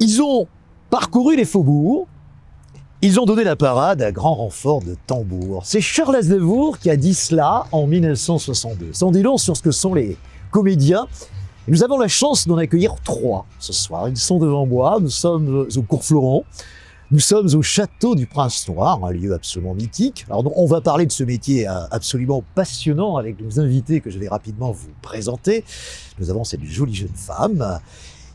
Ils ont parcouru les faubourgs, ils ont donné la parade à grand renfort de tambour. C'est Charles Aznavour qui a dit cela en 1962. Sans dit long sur ce que sont les comédiens. Et nous avons la chance d'en accueillir 3 ce soir. Ils sont devant moi, nous sommes au Cours Florent. Nous sommes au château du Prince Noir, un lieu absolument mythique. Alors on va parler de ce métier absolument passionnant avec nos invités que je vais rapidement vous présenter. Nous avons cette jolie jeune femme.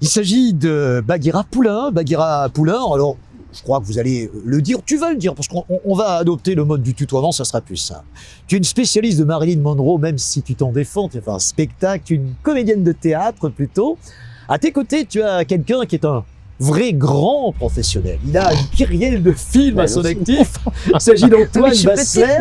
Il s'agit de Bagheera Poulain. Bagheera Poulain, alors je crois que vous allez le dire, tu vas le dire, parce qu'on va adopter le mode du tutoiement, ça sera plus simple. Tu es une spécialiste de Marilyn Monroe, même si tu t'en défends, tu as fait un spectacle, une comédienne de théâtre plutôt. À tes côtés, tu as quelqu'un qui est un vrai grand professionnel. Il a une kyrielle de films à son actif. Il s'agit d'Antoine Basler.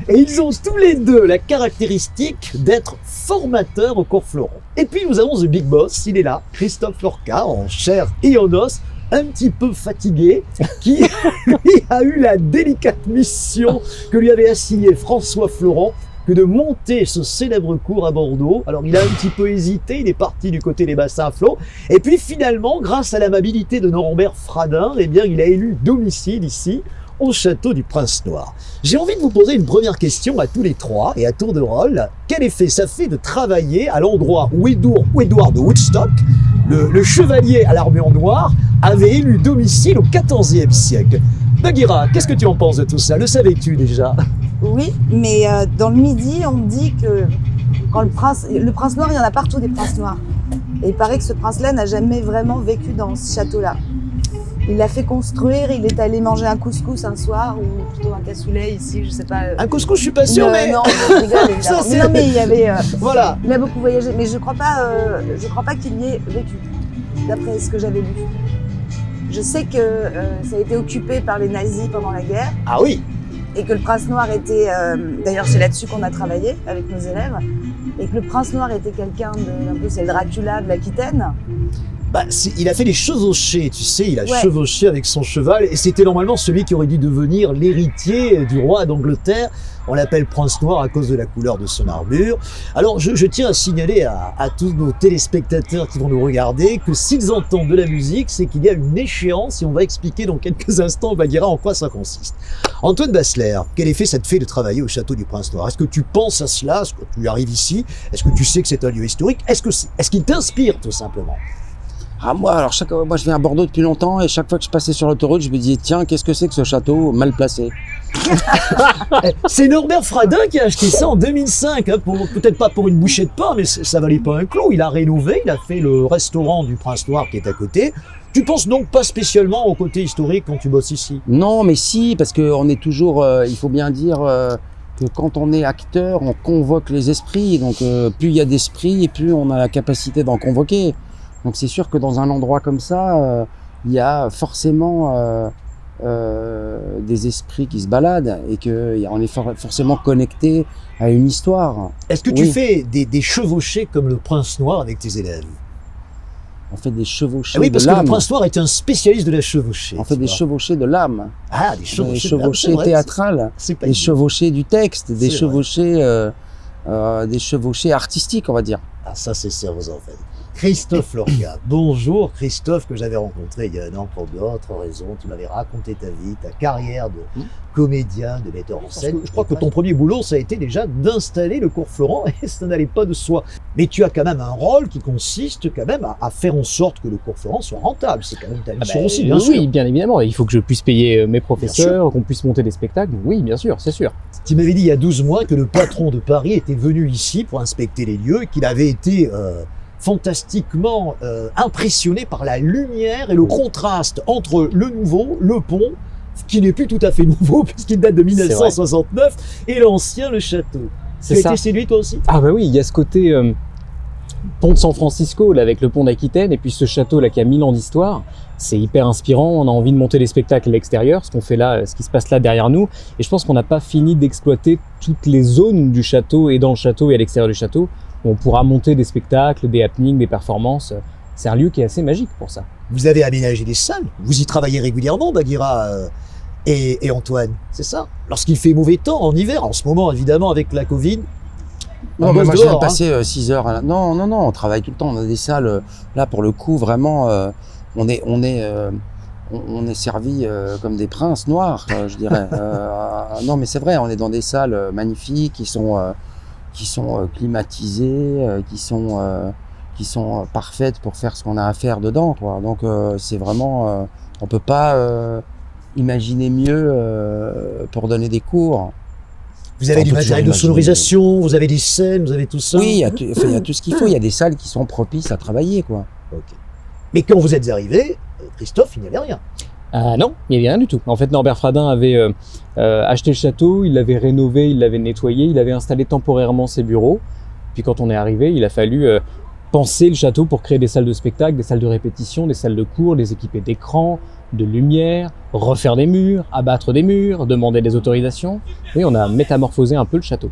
Et ils ont tous les deux la caractéristique d'être formateurs au Cours Florent. Et puis nous avons The Big Boss, il est là, Christophe Lorca, en chair et en os, un petit peu fatigué, qui lui a eu la délicate mission que lui avait assignée François Florent, que de monter ce célèbre cours à Bordeaux. Alors il a un petit peu hésité, il est parti du côté des bassins à flot, et puis finalement, grâce à l'amabilité de Norbert Fradin, eh bien, il a élu domicile ici, au château du Prince Noir. J'ai envie de vous poser une première question à tous les 3 et à tour de rôle. Quel effet ça fait de travailler à l'endroit où Édouard de Woodstock, le chevalier à l'armure noire, avait élu domicile au XIVe siècle? Bagheera, qu'est-ce que tu en penses de tout ça? Le savais-tu déjà? Oui, mais dans le Midi, on me dit que quand le prince noir, il y en a partout des princes noirs. Et il paraît que ce prince-là n'a jamais vraiment vécu dans ce château-là. Il l'a fait construire, il est allé manger un couscous un soir, ou plutôt un cassoulet ici, je sais pas. Un couscous, je suis pas sûr, mais... Non, je rigole, évidemment. Mais non, mais il y avait... Voilà. Il a beaucoup voyagé, mais je crois pas qu'il y ait vécu, d'après ce que j'avais lu. Je sais que ça a été occupé par les nazis pendant la guerre. Ah oui. Et que le prince noir était... D'ailleurs, c'est là-dessus qu'on a travaillé avec nos élèves. Et que le prince noir était quelqu'un de... Un peu, c'est le Dracula de l'Aquitaine. Bah, il a fait des chevauchées, tu sais, il a chevauché avec son cheval, et c'était normalement celui qui aurait dû devenir l'héritier du roi d'Angleterre. On l'appelle Prince Noir à cause de la couleur de son armure. Alors, je tiens à signaler à tous nos téléspectateurs qui vont nous regarder que s'ils entendent de la musique, c'est qu'il y a une échéance, et on va expliquer dans quelques instants, Bagheera, en quoi ça consiste. Antoine Basler, quel effet ça te fait de travailler au château du Prince Noir? Est-ce que tu penses à cela, est-ce que tu arrives ici? Est-ce que tu sais que c'est un lieu historique? Est-ce qu'il t'inspire, tout simplement? Ah, moi, je viens à Bordeaux depuis longtemps et chaque fois que je passais sur l'autoroute, je me disais, tiens, qu'est-ce que c'est que ce château mal placé? C'est Norbert Fradin qui a acheté ça en 2005, hein, peut-être pas pour une bouchée de pain, mais ça valait pas un clou. Il a rénové, il a fait le restaurant du Prince Noir qui est à côté. Tu penses donc pas spécialement au côté historique quand tu bosses ici? Non, mais si, parce qu'on est toujours, il faut bien dire que quand on est acteur, on convoque les esprits. Donc plus il y a d'esprits, et plus on a la capacité d'en convoquer. Donc c'est sûr que dans un endroit comme ça, il y a forcément des esprits qui se baladent et qu'on est forcément connecté à une histoire. Est-ce que tu fais des chevauchées comme le Prince Noir avec tes élèves? On fait des chevauchées de l'âme. Oui, parce que le l'âme. Prince Noir est un spécialiste de la chevauchée. On fait des chevauchées de l'âme. Ah, des chevauchées, des chevauchées théâtrales, des chevauchées du texte, des chevauchées artistiques, on va dire. Ah, ça c'est sérieux en fait. Christophe Lorca. Bonjour Christophe, que j'avais rencontré il y a un an pour d'autres raisons. Tu m'avais raconté ta vie, ta carrière de comédien, de metteur en scène. Je crois que ton premier boulot, ça a été déjà d'installer le Cours Florent et ça n'allait pas de soi. Mais tu as quand même un rôle qui consiste quand même à faire en sorte que le Cours Florent soit rentable. C'est quand même ta mission aussi, bien sûr. Oui, bien évidemment. Il faut que je puisse payer mes professeurs, qu'on puisse monter des spectacles. Oui, bien sûr, c'est sûr. Tu m'avais dit il y a 12 mois que le patron de Paris était venu ici pour inspecter les lieux et qu'il avait été... fantastiquement impressionné par la lumière et le contraste entre le nouveau, le pont, qui n'est plus tout à fait nouveau puisqu'il date de 1969, et l'ancien, le château. Tu as été séduit toi aussi? Ah bah oui, il y a ce côté pont de San Francisco là, avec le pont d'Aquitaine, et puis ce château là qui a 1000 ans d'histoire. C'est hyper inspirant, on a envie de monter les spectacles à l'extérieur, ce qu'on fait là, ce qui se passe là derrière nous, et je pense qu'on n'a pas fini d'exploiter toutes les zones du château, et dans le château et à l'extérieur du château. On pourra monter des spectacles, des happenings, des performances. C'est un lieu qui est assez magique pour ça. Vous avez aménagé des salles, vous y travaillez régulièrement, Bagheera et Antoine, c'est ça? Lorsqu'il fait mauvais temps, en hiver, en ce moment évidemment avec la Covid. Non, mais moi je viens de passer 6 heures. Non, on travaille tout le temps. On a des salles, là pour le coup, vraiment on est servi comme des princes noirs, je dirais. Non, mais c'est vrai, on est dans des salles magnifiques qui sont climatisées, qui sont parfaites pour faire ce qu'on a à faire dedans, quoi. Donc c'est vraiment, on peut pas imaginer mieux pour donner des cours. Vous avez On du peut matériel toujours de sonorisation, vous avez des scènes, vous avez tout ça. Oui, il y a tout ce qu'il faut. Il y a des salles qui sont propices à travailler, quoi. Ok. Mais quand vous êtes arrivé, Christophe, il n'y avait rien. Ah non, il n'y avait rien du tout. En fait, Norbert Fradin avait acheté le château, il l'avait rénové, il l'avait nettoyé, il avait installé temporairement ses bureaux. Puis quand on est arrivé, il a fallu penser le château pour créer des salles de spectacle, des salles de répétition, des salles de cours, les équiper d'écrans, de lumière, refaire des murs, abattre des murs, demander des autorisations. Oui, on a métamorphosé un peu le château.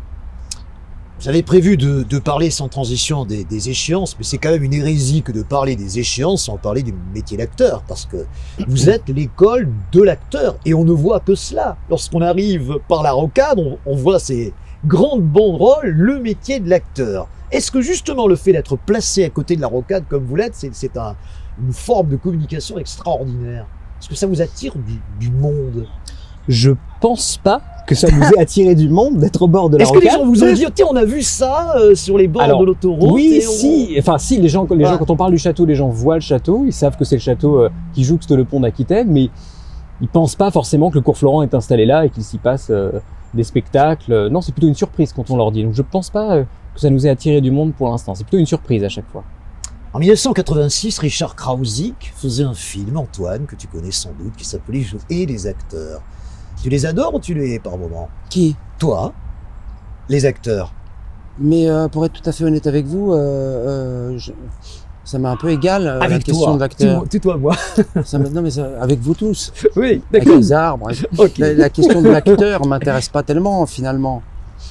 Vous avez prévu de parler sans transition des échéances, mais c'est quand même une hérésie que de parler des échéances sans parler du métier d'acteur, parce que vous êtes l'école de l'acteur, et on ne voit que cela. Lorsqu'on arrive par la rocade, on voit ces grandes banderoles, le métier de l'acteur. Est-ce que justement le fait d'être placé à côté de la rocade comme vous l'êtes, c'est une forme de communication extraordinaire? Est-ce que ça vous attire du monde? Je pense pas que ça nous ait attiré du monde d'être au bord de la Est-ce que les rocade. gens vous ont dit, tiens, on a vu ça sur les bords Alors, de l'autoroute? Oui, et on- si. Enfin, si, les gens, quand on parle du château, les gens voient le château, ils savent que c'est le château qui jouxte le pont d'Aquitaine, mais ils pensent pas forcément que le cours Florent est installé là et qu'il s'y passe des spectacles. Non, c'est plutôt une surprise quand on leur dit. Donc, je pense pas que ça nous ait attiré du monde pour l'instant. C'est plutôt une surprise à chaque fois. En 1986, Richard Krausik faisait un film, Antoine, que tu connais sans doute, qui s'appelait Je hais les acteurs. Tu les adores ou tu les hais par moment? Qui? Toi, les acteurs. Mais pour être tout à fait honnête avec vous, ça m'est un peu égal la Avec question toi. de l'acteur. Tais-toi, moi. Non, mais avec vous tous, Oui, avec d'accord. les arbres. Ok. La question de l'acteur m'intéresse pas tellement finalement.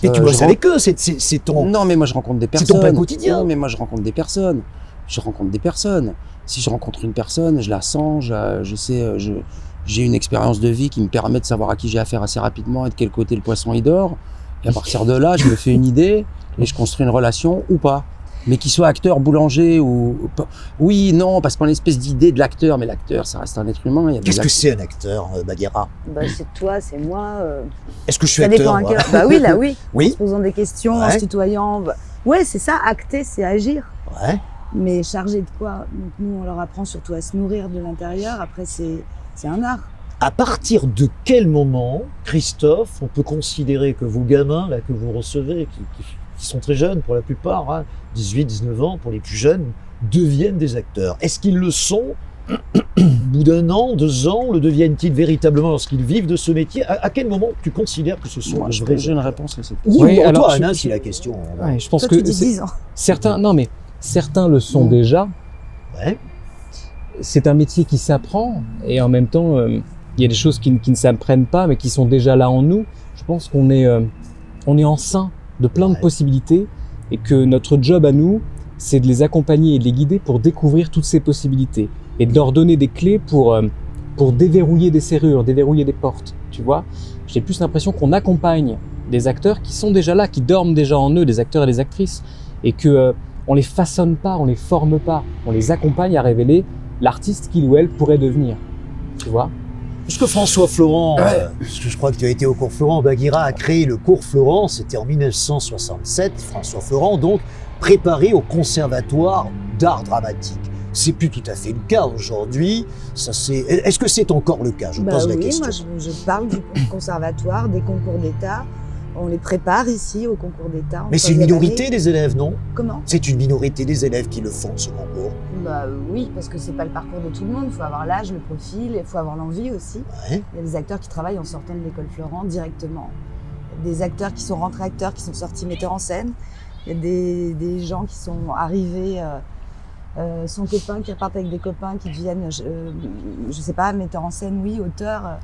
Mais tu je bosses rentre- avec eux, c'est ton... Non, mais moi je rencontre des C'est personnes. ton pain quotidien. Non, mais moi je rencontre des personnes. Je rencontre des personnes. Si je rencontre une personne, je la sens, je sais, j'ai une expérience de vie qui me permet de savoir à qui j'ai affaire assez rapidement et de quel côté le poisson il dort. Et à partir de là, je me fais une idée et je construis une relation ou pas. Mais qu'il soit acteur, boulanger ou pas. Oui, non, parce qu'on a une espèce d'idée de l'acteur, mais l'acteur, ça reste un être humain. Il y a des Qu'est-ce que acteurs- c'est un acteur, Baguera? Bah, c'est toi, c'est moi. Est-ce que je suis Ça dépend acteur, à moi quel... Bah oui, là oui. En Oui. se posant des questions, en Ouais. se tutoyant. Ouais, c'est ça, acter, c'est agir. Ouais. Mais chargé de quoi? Donc nous, on leur apprend surtout à se nourrir de l'intérieur. Après, c'est un art. À partir de quel moment, Christophe, on peut considérer que vos gamins, là, que vous recevez, qui sont très jeunes pour la plupart, hein, 18, 19 ans, pour les plus jeunes, deviennent des acteurs? Est-ce qu'ils le sont au bout d'un an, 2 ans? Le deviennent-ils véritablement lorsqu'ils vivent de ce métier? À quel moment tu considères que ce sont Moi, de je vrais j'ai une acteurs? réponse à cette Oui, Oui, ou alors, Antoine, hein, je- si la question... Ouais, je pense Toi, tu que dis 10 ans. certains le sont déjà. Ouais. C'est un métier qui s'apprend et en même temps, il y a des choses qui ne s'apprennent pas, mais qui sont déjà là en nous. Je pense qu'on est enceint de plein de Ouais. possibilités et que notre job à nous, c'est de les accompagner et de les guider pour découvrir toutes ces possibilités et de leur donner des clés pour déverrouiller des serrures, déverrouiller des portes. Tu vois, j'ai plus l'impression qu'on accompagne des acteurs qui sont déjà là, qui dorment déjà en eux, des acteurs et des actrices, et que on les façonne pas, on les forme pas, on les accompagne à révéler l'artiste qu'il ou elle pourrait devenir. Tu vois? Est-ce que François Florent, parce que je crois que tu as été au cours Florent, Baguera a créé le cours Florent, c'était en 1967, François Florent, donc préparé au conservatoire d'art dramatique. C'est plus tout à fait le cas aujourd'hui. Est-ce que c'est encore le cas? Je Bah pose la oui, question. moi je parle du conservatoire, des concours d'État. On les prépare ici au concours d'État. en Mais c'est une troisième minorité année. des élèves, non? Comment? C'est une minorité des élèves qui le font, ce concours. Bah oui, parce que c'est pas le parcours de tout le monde. Il faut avoir l'âge, le profil, il faut avoir l'envie aussi. Ouais. Il y a des acteurs qui travaillent en sortant de l'école Florent directement. Des acteurs qui sont rentrés acteurs, qui sont sortis metteurs en scène. Il y a des gens qui sont arrivés sans copains, qui repartent avec des copains, qui deviennent, je sais pas, metteurs en scène, oui, auteurs.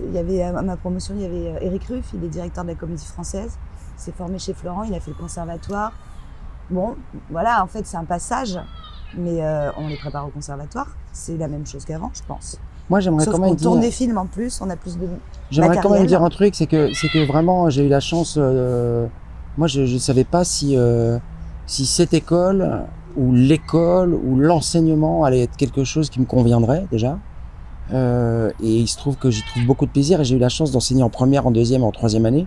Il y avait à ma promotion, il y avait Éric Ruff, il est directeur de la Comédie Française. Il s'est formé chez Florent, il a fait le conservatoire. Bon, voilà, en fait, c'est un passage, mais on les prépare au conservatoire. C'est la même chose qu'avant, je pense. Moi, j'aimerais Sauf quand qu'on même tourne dire. des films en plus, on a plus de J'aimerais quand même matériel. dire un truc, c'est que vraiment j'ai eu la chance. Moi, je savais pas si cette école où l'école, où l'enseignement allait être quelque chose qui me conviendrait déjà. Et il se trouve que j'y trouve beaucoup de plaisir et j'ai eu la chance d'enseigner en première, en deuxième, en troisième année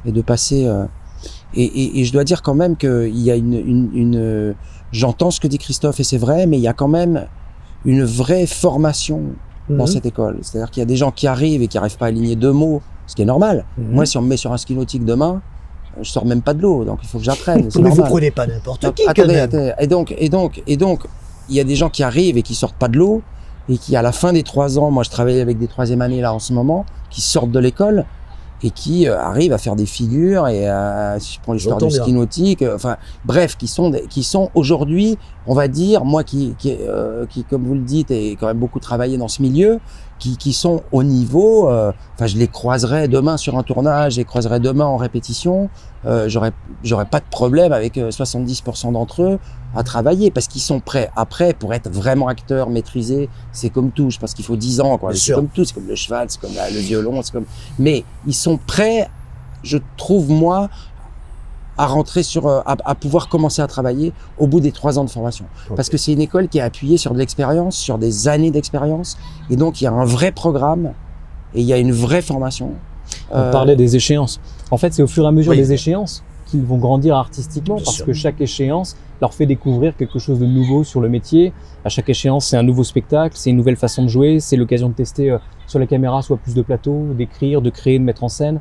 et de passer. Et je dois dire quand même qu'il y a j'entends ce que dit Christophe et c'est vrai, mais il y a quand même une vraie formation dans cette école. C'est-à-dire qu'il y a des gens qui arrivent et qui n'arrivent pas à aligner 2 mots, ce qui est normal. Moi, si on me met sur un ski nautique demain, je sors même pas de l'eau, donc il faut que j'apprenne. Mais vous prenez pas n'importe qui. Attendez. Et donc, il y a des gens qui arrivent et qui sortent pas de l'eau et qui, à la fin des 3 ans, moi je travaille avec des 3e années là en ce moment, qui sortent de l'école et qui arrivent à faire des figures et si je prends l'histoire du ski nautique, enfin bref, qui sont aujourd'hui, on va dire, moi qui comme vous le dites, et quand même beaucoup travaillé dans ce milieu, qui sont au niveau, enfin je les croiserai demain sur un tournage, je les croiserai demain en répétition, j'aurais pas de problème avec 70% d'entre eux à travailler parce qu'ils sont prêts. Après, pour être vraiment acteur, maîtrisé, c'est comme tout. Je pense qu'il faut 10 ans, quoi. C'est comme tout. C'est comme le cheval, c'est comme le violon, c'est comme. Mais ils sont prêts, je trouve moi, à rentrer à pouvoir commencer à travailler au bout des 3 ans de formation. Okay. Parce que c'est une école qui est appuyée sur de l'expérience, sur des années d'expérience, et donc il y a un vrai programme et il y a une vraie formation. On parlait des échéances. En fait, c'est au fur et à mesure des échéances qu'ils vont grandir artistiquement, parce que chaque échéance leur fait découvrir quelque chose de nouveau sur le métier. À chaque échéance, c'est un nouveau spectacle, c'est une nouvelle façon de jouer, c'est l'occasion de tester sur la caméra soit plus de plateau, d'écrire, de créer, de mettre en scène.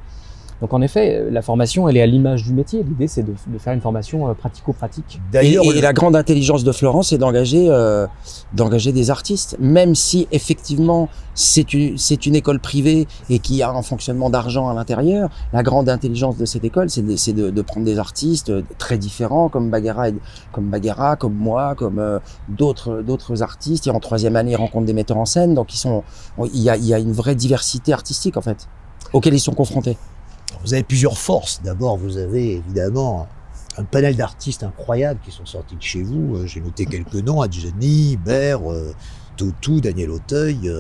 Donc en effet, la formation, elle est à l'image du métier. L'idée, c'est de faire une formation pratico-pratique. D'ailleurs, et la grande intelligence de Florent, c'est d'engager des artistes, même si effectivement c'est une école privée et qu'il y a un fonctionnement d'argent à l'intérieur. La grande intelligence de cette école, c'est de prendre des artistes très différents, comme Bagheera, comme moi, comme d'autres artistes. Et en 3e année, ils rencontrent des metteurs en scène, donc il y a une vraie diversité artistique en fait, auxquelles ils sont confrontés. Vous avez plusieurs forces. D'abord, vous avez évidemment un panel d'artistes incroyables qui sont sortis de chez vous. J'ai noté quelques noms, Adjani, Baird, Tautou, Daniel Auteuil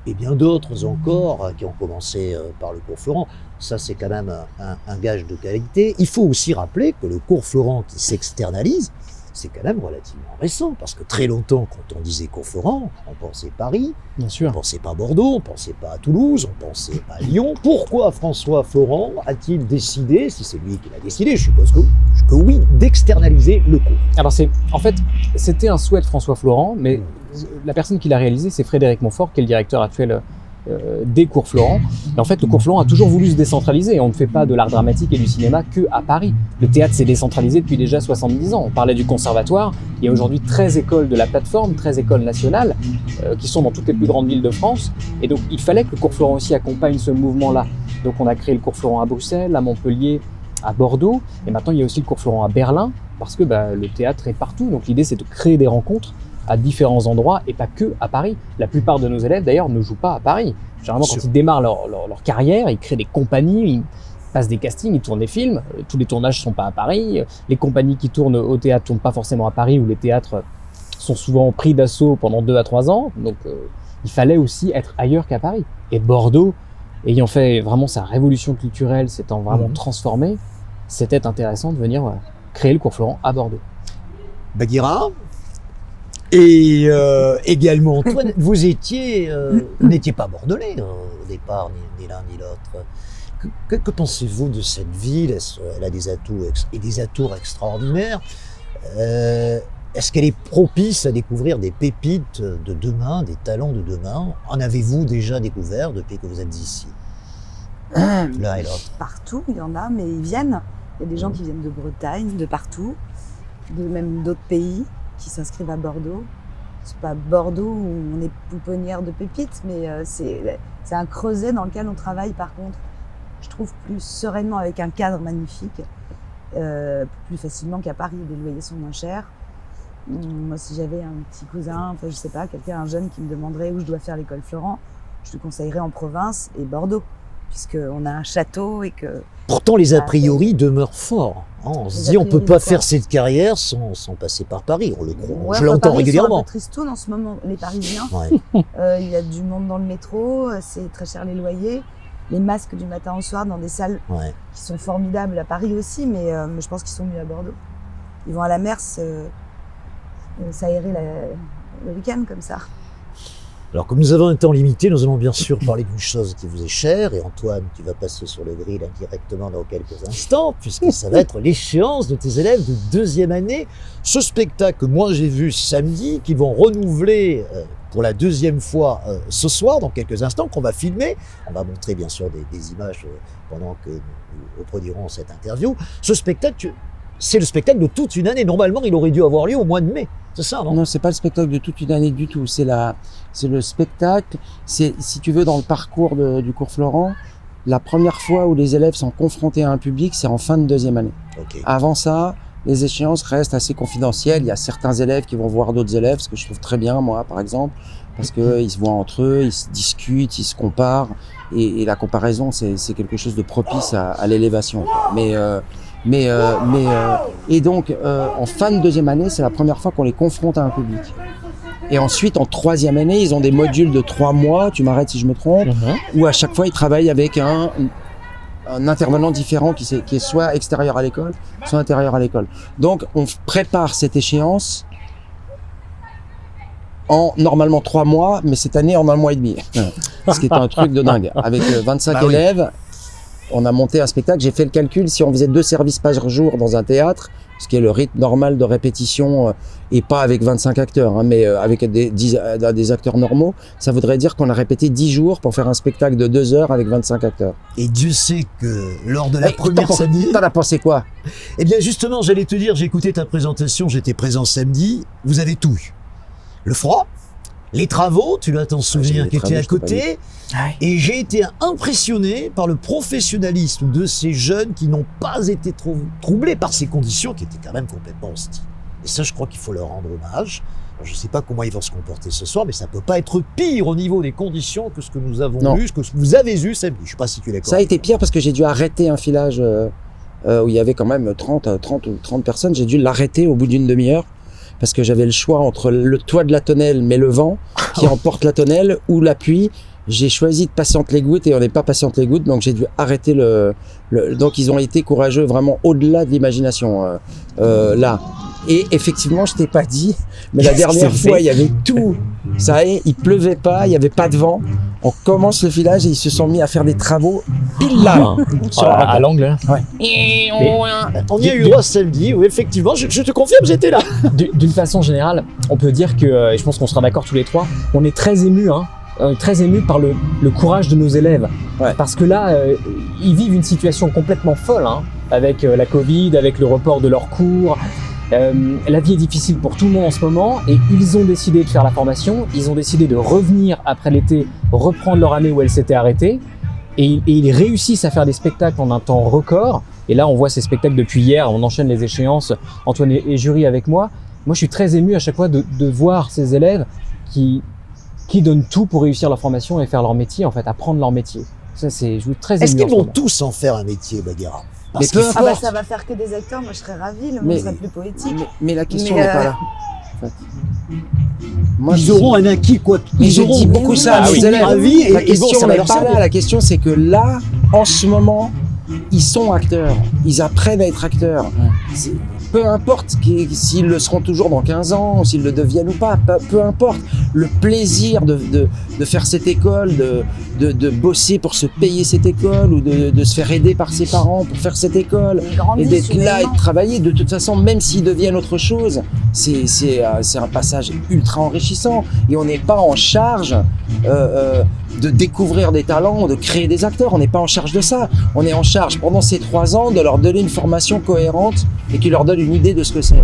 et bien d'autres encore qui ont commencé par le cours Florent. Ça, c'est quand même un gage de qualité. Il faut aussi rappeler que le cours Florent qui s'externalise, c'est quand même relativement récent, parce que très longtemps, quand on disait cours Florent, on pensait Paris, bien sûr. On pensait pas Bordeaux, on pensait pas à Toulouse, on pensait pas à Lyon. Pourquoi François Florent a-t-il décidé, si c'est lui qui l'a décidé, je suppose que oui, d'externaliser le cours? Alors en fait, c'était un souhait de François Florent, mais la personne qui l'a réalisé, c'est Frédéric Montfort, qui est le directeur actuel des cours Florent. Et en fait, le cours Florent a toujours voulu se décentraliser. On ne fait pas de l'art dramatique et du cinéma que à Paris. Le théâtre s'est décentralisé depuis déjà 70 ans. On parlait du conservatoire. Il y a aujourd'hui 13 écoles de la plateforme, 13 écoles nationales qui sont dans toutes les plus grandes villes de France. Et donc, il fallait que le cours Florent aussi accompagne ce mouvement-là. Donc, on a créé le cours Florent à Bruxelles, à Montpellier, à Bordeaux. Et maintenant, il y a aussi le cours Florent à Berlin, parce que le théâtre est partout. Donc, l'idée, c'est de créer des rencontres à différents endroits et pas que à Paris. La plupart de nos élèves, d'ailleurs, ne jouent pas à Paris. Généralement, quand ils démarrent leur carrière, ils créent des compagnies, ils passent des castings, ils tournent des films. Tous les tournages ne sont pas à Paris. Les compagnies qui tournent au théâtre ne tournent pas forcément à Paris, où les théâtres sont souvent pris d'assaut pendant 2 à 3 ans. Donc, il fallait aussi être ailleurs qu'à Paris. Et Bordeaux, ayant fait vraiment sa révolution culturelle, s'étant vraiment transformé, c'était intéressant de venir créer le cours Florent à Bordeaux. Bagheera et également Antoine, vous n'étiez pas bordelais au départ, ni l'un ni l'autre. Que pensez-vous de cette ville? Elle a des atouts et des atours extraordinaires. Est-ce qu'elle est propice à découvrir des pépites de demain, des talents de demain? En avez-vous déjà découvert depuis que vous êtes ici? L'un et l'autre. Partout, il y en a, mais ils viennent. Il y a des gens qui viennent de Bretagne, de partout, même d'autres pays, qui s'inscrivent à Bordeaux. C'est pas Bordeaux où on est pouponnière de pépites, mais c'est un creuset dans lequel on travaille par contre, je trouve, plus sereinement avec un cadre magnifique, plus facilement qu'à Paris. Les loyers sont moins chers. Moi, si j'avais un petit cousin, enfin je sais pas, un jeune qui me demanderait où je dois faire l'école Florent, je lui conseillerais en province et Bordeaux, puisqu'on a un château et que... Pourtant, les a priori demeurent forts. On se dit, on ne peut pas faire cette carrière sans passer par Paris. On le croit. Je l'entends régulièrement. C'est un peu tristoun en ce moment, les Parisiens. Ouais. Il y a du monde dans le métro, c'est très cher les loyers. Les masques du matin au soir dans des salles qui sont formidables à Paris aussi, mais je pense qu'ils sont mieux à Bordeaux. Ils vont à la Mers, s'aérer le week-end comme ça. Alors, comme nous avons un temps limité, nous allons bien sûr parler d'une chose qui vous est chère. Et Antoine, tu vas passer sur le grill indirectement dans quelques instants, puisque ça va être l'échéance de tes élèves de 2e année. Ce spectacle que moi j'ai vu samedi, qu'ils vont renouveler pour la 2e fois ce soir, dans quelques instants, qu'on va filmer. On va montrer bien sûr des images pendant que nous produirons cette interview. Ce spectacle, c'est le spectacle de toute une année. Normalement, il aurait dû avoir lieu au mois de mai. C'est ça, non? Non, c'est pas le spectacle de toute une année du tout. C'est le spectacle. C'est, si tu veux, dans le parcours du cours Florent, la première fois où les élèves sont confrontés à un public, c'est en fin de 2e année. Okay. Avant ça, les échéances restent assez confidentielles. Il y a certains élèves qui vont voir d'autres élèves, ce que je trouve très bien, moi, par exemple, parce que ils se voient entre eux, ils se discutent, ils se comparent, et la comparaison, c'est quelque chose de propice à l'élévation. Et donc, en fin de 2e année, c'est la première fois qu'on les confronte à un public. Et ensuite, en 3e année, ils ont des modules de 3 mois, tu m'arrêtes si je me trompe, où à chaque fois, ils travaillent avec un intervenant différent qui est soit extérieur à l'école, soit intérieur à l'école. Donc, on prépare cette échéance en normalement 3 mois, mais cette année en 1 mois et demi. Ce qui est un truc de dingue. Avec 25 élèves, on a monté un spectacle. J'ai fait le calcul, si on faisait 2 services par jour dans un théâtre, ce qui est le rythme normal de répétition, et pas avec 25 acteurs, mais avec des acteurs normaux, ça voudrait dire qu'on a répété 10 jours pour faire un spectacle de 2 heures avec 25 acteurs. Et Dieu sait que lors de la première samedi... T'en as pensé quoi? Eh bien justement, j'allais te dire, j'ai écouté ta présentation, j'étais présent samedi, vous avez tout eu. Le froid, les travaux, tu dois t'en souvenir, qui étaient à côté, et j'ai été impressionné par le professionnalisme de ces jeunes qui n'ont pas été troublés par ces conditions qui étaient quand même complètement hostiles. Et ça, je crois qu'il faut leur rendre hommage. Alors, je ne sais pas comment ils vont se comporter ce soir, mais ça ne peut pas être pire au niveau des conditions que ce que nous avons eu, que ce que vous avez eu samedi. Je ne sais pas si tu es d'accord. Ça a été pire parce que j'ai dû arrêter un filage où il y avait quand même 30 personnes. J'ai dû l'arrêter au bout d'une demi-heure parce que j'avais le choix entre le toit de la tonnelle, mais le vent qui emporte la tonnelle, ou la pluie. J'ai choisi de patienter les gouttes et on n'est pas patiente les gouttes, donc j'ai dû arrêter donc ils ont été courageux, vraiment au-delà de l'imagination là. Et effectivement, je t'ai pas dit, mais la dernière fois, il y avait tout. Ça y est, il pleuvait pas, il y avait pas de vent. On commence le filage et ils se sont mis à faire des travaux pile là. À l'angle. Ouais. On y a eu droit samedi, oui, effectivement, je te confirme, j'étais là. D'une façon générale, on peut dire que, et je pense qu'on sera d'accord tous les trois, on est très émus, très émus par le courage de nos élèves. Ouais. Parce que là, ils vivent une situation complètement folle, avec la Covid, avec le report de leurs cours. La vie est difficile pour tout le monde en ce moment et ils ont décidé de faire la formation, ils ont décidé de revenir après l'été, reprendre leur année où elle s'était arrêtée et ils réussissent à faire des spectacles en un temps record. Et là, on voit ces spectacles depuis hier, on enchaîne les échéances, Antoine et jury avec moi. Moi, je suis très ému à chaque fois de voir ces élèves qui donnent tout pour réussir leur formation et faire leur métier, en fait, apprendre leur métier. Ça, je suis très ému. Est-ce qu'ils vont tous en faire un métier, Bagheera? Mais peu importe. Ça va faire que des acteurs, moi je serais ravie, le monde serait plus poétique. Mais la question n'est pas là. En fait. Moi, ils auront un acquis, quoi. Mais je dis beaucoup ça à nos élèves. La question n'est pas là. La question, c'est que là, en ce moment, ils sont acteurs. Ils apprennent à être acteurs. Peu importe s'ils le seront toujours dans 15 ans, s'ils le deviennent ou pas, peu importe. Le plaisir de faire cette école, de bosser pour se payer cette école ou de se faire aider par ses parents pour faire cette école et d'être là et de travailler. De toute façon, même s'ils deviennent autre chose, c'est un passage ultra enrichissant et on n'est pas en charge de découvrir des talents, de créer des acteurs. On n'est pas en charge de ça. On est en charge pendant ces 3 ans de leur donner une formation cohérente et qui leur donne une idée de ce que c'est.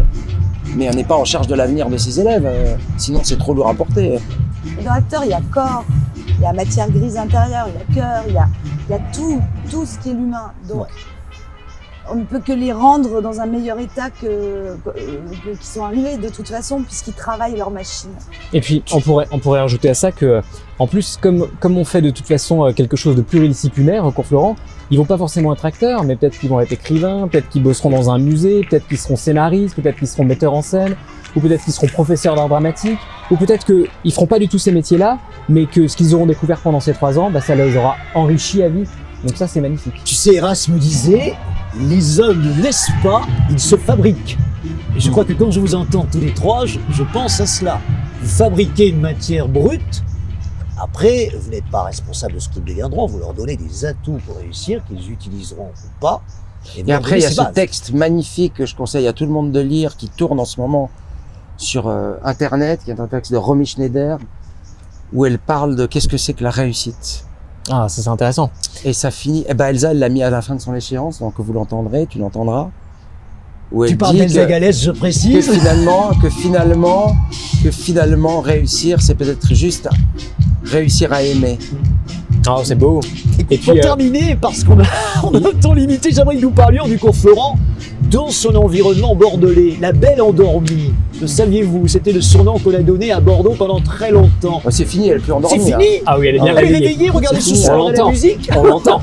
Mais on n'est pas en charge de l'avenir de ces élèves, sinon c'est trop lourd à porter. Dans l'acteur, il y a corps, il y a matière grise intérieure, il y a cœur, il y a tout ce qui est l'humain. Donc, on ne peut que les rendre dans un meilleur état qu'ils sont arrivés de toute façon, puisqu'ils travaillent leur machine. Et puis, on pourrait rajouter à ça que, en plus, comme on fait de toute façon quelque chose de pluridisciplinaire au cours Florent, ils vont pas forcément être acteurs, mais peut-être qu'ils vont être écrivains, peut-être qu'ils bosseront dans un musée, peut-être qu'ils seront scénaristes, peut-être qu'ils seront metteurs en scène, ou peut-être qu'ils seront professeurs d'art dramatique, ou peut-être qu'ils feront pas du tout ces métiers-là, mais que ce qu'ils auront découvert pendant ces 3 ans, ça les aura enrichis à vie. Donc ça, c'est magnifique. Tu sais, Erasme disait, les hommes ne naissent pas, ils se fabriquent. Et je crois que quand je vous entends tous les trois, je pense à cela. Vous fabriquez une matière brute. Après, vous n'êtes pas responsable de ce qu'ils deviendront. Vous leur donnez des atouts pour réussir, qu'ils utiliseront ou pas. Et après, il y a ce texte magnifique que je conseille à tout le monde de lire, qui tourne en ce moment sur Internet, qui est un texte de Romy Schneider, où elle parle de qu'est-ce que c'est que la réussite. Ah, ça c'est intéressant. Et ça finit. Eh ben Elsa, elle l'a mis à la fin de son échéance, donc vous l'entendrez, tu l'entendras. Où Tu elle parles dit d'Elsa que, Galès, je que précise. finalement, réussir, c'est peut-être juste réussir à aimer. Ah, c'est beau. Et Pour puis, terminer, parce qu'on a un temps limité, j'aimerais que nous parlions du cours Florent dans son environnement bordelais. La Belle Endormie, le saviez-vous, c'était le surnom qu'on a donné à Bordeaux pendant très longtemps. Oh, c'est fini, elle est plus endormie. C'est là. fini. ah oui, elle est bien Elle est réveillée. réveillée, regardez C'est ce fini, soir, on la l'entend. musique. On l'entend.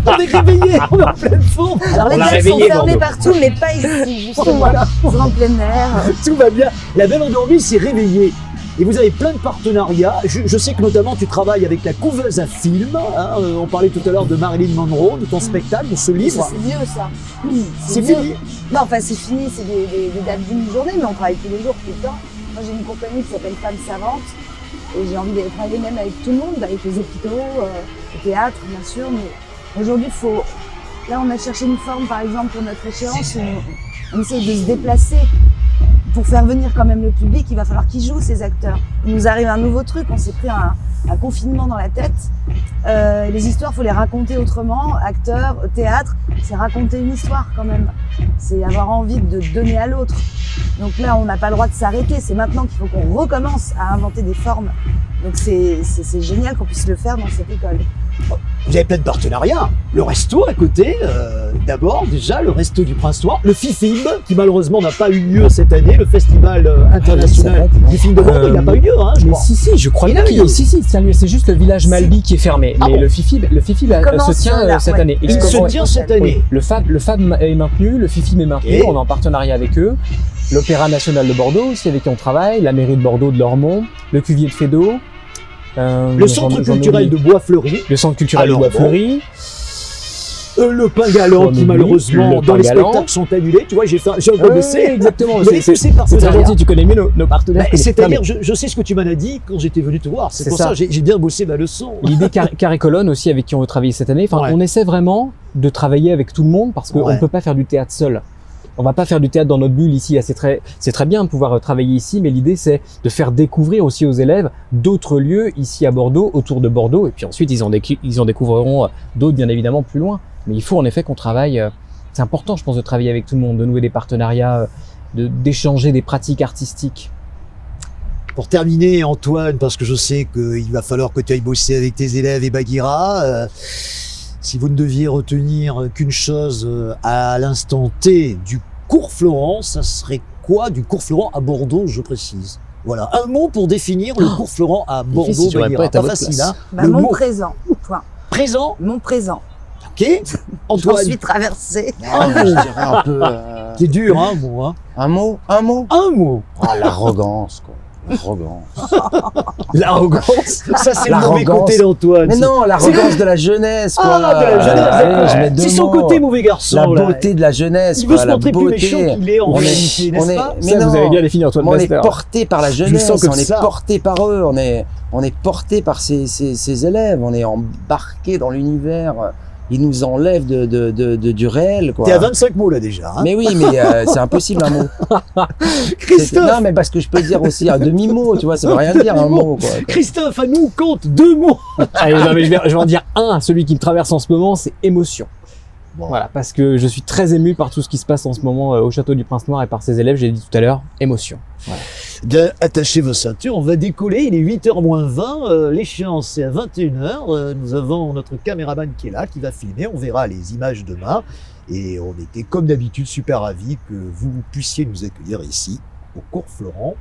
On est réveillés, on est en pleine forme. Alors les On l'a glaces sont réveillé, fermées Bordeaux. partout, mais pas ici, justement. Voilà. On sera en plein air. Tout va bien. La Belle Endormie s'est réveillée. Et vous avez plein de partenariats. Je sais que notamment tu travailles avec la couveuse à film. Hein. On parlait tout à l'heure de Marilyn Monroe, de ton spectacle, de ce livre. C'est vieux ça. C'est vieux. fini. Non, enfin c'est fini, c'est des dates d'une journée, mais on travaille tous les jours, tout le temps. Moi j'ai une compagnie qui s'appelle Femmes Savantes et j'ai envie de travailler même avec tout le monde, avec les hôpitaux, le théâtre bien sûr, mais aujourd'hui là on a cherché une forme par exemple pour notre échéance, on essaye de se déplacer. Pour faire venir quand même le public, il va falloir qu'ils jouent ces acteurs. Il nous arrive un nouveau truc, on s'est pris un confinement dans la tête. Les histoires, faut les raconter autrement. Acteurs, théâtre, c'est raconter une histoire quand même. C'est avoir envie de donner à l'autre. Donc là, on n'a pas le droit de s'arrêter. C'est maintenant qu'il faut qu'on recommence à inventer des formes. Donc c'est génial qu'on puisse le faire dans cette école. Vous avez plein de partenariats. Le resto à côté, d'abord déjà, le resto du Prince Noir. Le FIFIB, qui malheureusement n'a pas eu lieu cette année. Le festival international du film de Bordeaux, il n'a pas eu lieu, hein, je Mais crois. si, je crois Il bien a eu qu'il lieu. si, tiens lieu. C'est juste le village Malby qui est fermé. Ah Mais bon. le FIFIB commence se tient là, cette ouais. année. Il se tient cette année. Oui. Le FAB est maintenu, le FIFIB est maintenu, Et on est en partenariat avec eux. L'Opéra National de Bordeaux aussi, avec qui on travaille, la mairie de Bordeaux de Lormont, le Cuvier de Fédot. Le centre culturel de Bois-Fleuri. Le centre culturel Alors, de Bois-Fleury. Le pain galant On qui oublie malheureusement le dans pain les galant. spectacles sont annulés. Tu vois, j'ai rebossé. Exactement. Vous avez tous ces C'est très partenariats. gentil, tu connais mieux nos partenaires. Bah, que les C'est-à-dire, femmes. je sais ce que tu m'en as dit quand j'étais venu te voir. C'est C'est pour ça. ça que j'ai bien bossé ma leçon. L'idée Carré Colonne aussi, avec qui on veut travailler cette année. Enfin, Ouais. on essaie vraiment de travailler avec tout le monde parce qu'on Ouais. ne peut pas faire du théâtre seul. On va pas faire du théâtre dans notre bulle ici. C'est très bien de pouvoir travailler ici, mais l'idée c'est de faire découvrir aussi aux élèves d'autres lieux ici à Bordeaux, autour de Bordeaux, et puis ensuite ils en découvriront d'autres bien évidemment plus loin. Mais il faut en effet qu'on travaille. C'est important, je pense, de travailler avec tout le monde, de nouer des partenariats, d'échanger des pratiques artistiques. Pour terminer, Antoine, parce que je sais qu'il va falloir que tu ailles bosser avec tes élèves et Baguira, si vous ne deviez retenir qu'une chose à l'instant T du cours Florent, ça serait quoi du cours Florent à Bordeaux, je précise? Voilà, un mot pour définir le cours Florent à Bordeaux, Difficile, j'aurais Baguira. pas été à Pas votre facile, place. hein? Bah, Le mon mot présent, point. présent, Mon présent. ok? J'en Antoine, suis traversée. Ah, je dirais un peu. c'est dur, hein, mot, hein? Un mot. Un mot. Ah, l'arrogance, quoi. L'arrogance. L'arrogance, ça c'est le mauvais L'arrogance. côté d'Antoine. Mais non, l'arrogance de la jeunesse, quoi. Ah, de la jeunesse, Allez, d'accord. je mets deux C'est son mots. côté mauvais garçon, La là. beauté de la jeunesse, Il veut quoi. se La montrer plus beauté. méchant qu'il est en On est- réalité, on n'est-ce est- pas? mais Ça, non. vous avez bien défini Antoine On est Master. porté par la le jeunesse, sens comme on est ça. porté par eux, on est porté par ces élèves, on est embarqué dans l'univers. Ils nous enlèvent du réel, quoi. T'es à 25 mots là déjà. Hein. Mais oui, mais c'est impossible un mot. Christophe, Non, mais parce que je peux dire aussi un demi-mot, tu vois, ça veut rien dire un mot, quoi. Christophe, à nous compte 2 mots. Allez, non, mais je vais en dire un. Celui qui me traverse en ce moment, c'est émotion. Bon. Voilà, parce que je suis très ému par tout ce qui se passe en ce moment au château du Prince Noir et par ses élèves. J'ai dit tout à l'heure, émotion. Bien, attachez vos ceintures, on va décoller, il est 8h moins 20, l'échéance c'est à 21h, nous avons notre caméraman qui est là, qui va filmer, on verra les images demain, et on était comme d'habitude super ravis que vous puissiez nous accueillir ici, au cours Florent,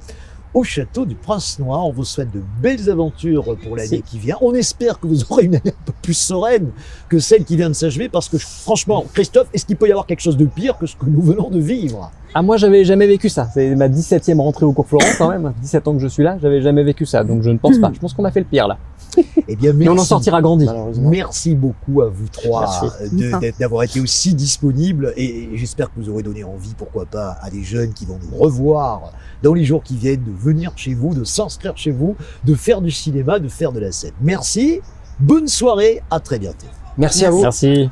au château du Prince Noir. On vous souhaite de belles aventures pour l'année Merci. qui vient, on espère que vous aurez une année un peu plus sereine que celle qui vient de s'achever, parce que franchement, Christophe, est-ce qu'il peut y avoir quelque chose de pire que ce que nous venons de vivre ? Ah, moi, j'avais jamais vécu ça. C'est ma 17e rentrée au cours Florent quand même. 17 ans que je suis là, j'avais jamais vécu ça. Donc je ne pense pas. Je pense qu'on a fait le pire là. Eh bien, Mais on en merci. sortira grandi. Malheureusement. Merci beaucoup à vous trois Merci. d'avoir été aussi disponibles et j'espère que vous aurez donné envie, pourquoi pas, à des jeunes qui vont nous revoir dans les jours qui viennent, de venir chez vous, de s'inscrire chez vous, de faire du cinéma, de faire de la scène. Merci, bonne soirée, à très bientôt. Merci à vous. Merci.